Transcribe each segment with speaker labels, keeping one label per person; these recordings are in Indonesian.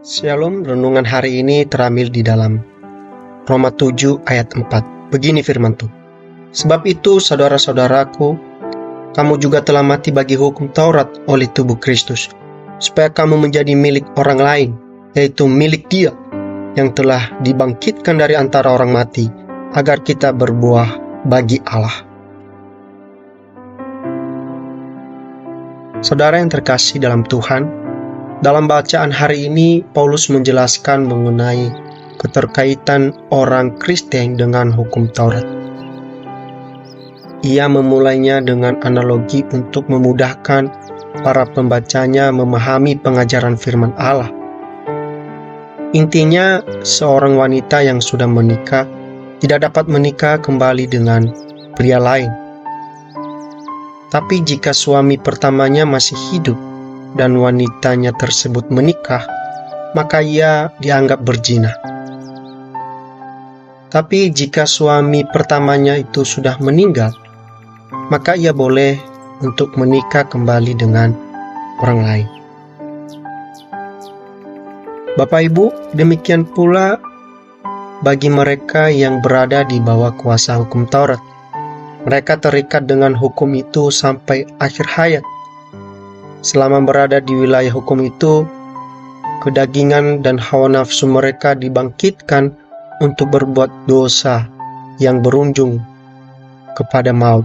Speaker 1: Shalom, renungan hari ini terambil di dalam Roma 7 ayat 4. Begini firman Tuhan. Sebab itu, saudara-saudaraku, kamu juga telah mati bagi hukum Taurat oleh tubuh Kristus, supaya kamu menjadi milik orang lain, yaitu milik Dia yang telah dibangkitkan dari antara orang mati, agar kita berbuah bagi Allah. Saudara yang terkasih dalam Tuhan, dalam bacaan hari ini, Paulus menjelaskan mengenai keterkaitan orang Kristen dengan hukum Taurat. Ia memulainya dengan analogi untuk memudahkan para pembacanya memahami pengajaran firman Allah. Intinya, seorang wanita yang sudah menikah tidak dapat menikah kembali dengan pria lain. Tapi jika suami pertamanya masih hidup dan wanitanya tersebut menikah, maka ia dianggap berzina. Tapi jika suami pertamanya itu sudah meninggal, maka ia boleh untuk menikah kembali dengan orang lain. Bapak Ibu, demikian pula bagi mereka yang berada di bawah kuasa hukum Taurat. Mereka terikat dengan hukum itu sampai akhir hayat. Selama berada di wilayah hukum itu, kedagingan dan hawa nafsu mereka dibangkitkan untuk berbuat dosa yang berujung kepada maut.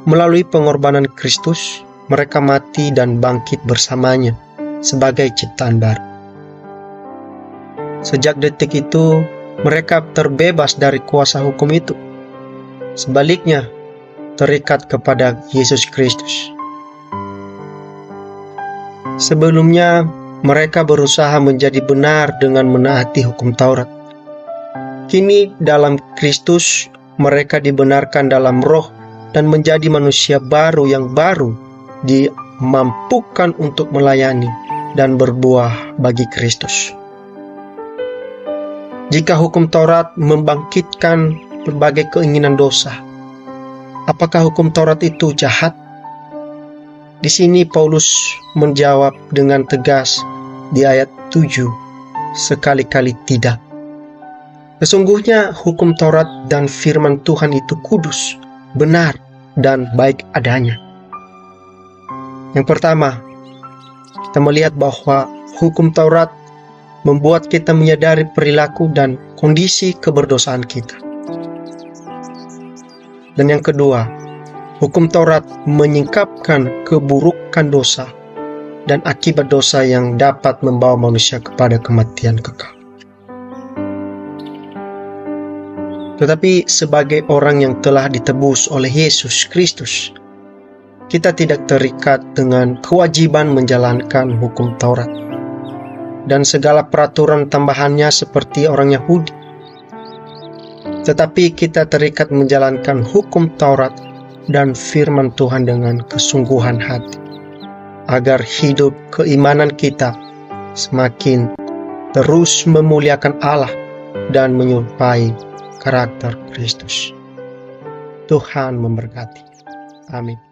Speaker 1: Melalui pengorbanan Kristus, mereka mati dan bangkit bersamanya sebagai ciptaan baru. Sejak detik itu, mereka terbebas dari kuasa hukum itu. Sebaliknya, terikat kepada Yesus Kristus. Sebelumnya, mereka berusaha menjadi benar dengan menaati hukum Taurat. Kini, dalam Kristus, mereka dibenarkan dalam roh dan menjadi manusia baru yang baru, dimampukan untuk melayani dan berbuah bagi Kristus. Jika hukum Taurat membangkitkan berbagai keinginan dosa, apakah hukum Taurat itu jahat? Di sini Paulus menjawab dengan tegas di ayat 7, sekali-kali tidak. Sesungguhnya hukum Taurat dan firman Tuhan itu kudus, benar, dan baik adanya. Yang pertama, kita melihat bahwa hukum Taurat membuat kita menyadari perilaku dan kondisi keberdosaan kita. Dan yang kedua, hukum Taurat menyingkapkan keburukan dosa dan akibat dosa yang dapat membawa manusia kepada kematian kekal. Tetapi sebagai orang yang telah ditebus oleh Yesus Kristus, kita tidak terikat dengan kewajiban menjalankan hukum Taurat dan segala peraturan tambahannya seperti orang Yahudi. Tetapi kita terikat menjalankan hukum Taurat dan firman Tuhan dengan kesungguhan hati, agar hidup keimanan kita semakin terus memuliakan Allah dan menyerupai karakter Kristus. Tuhan memberkati. Amin.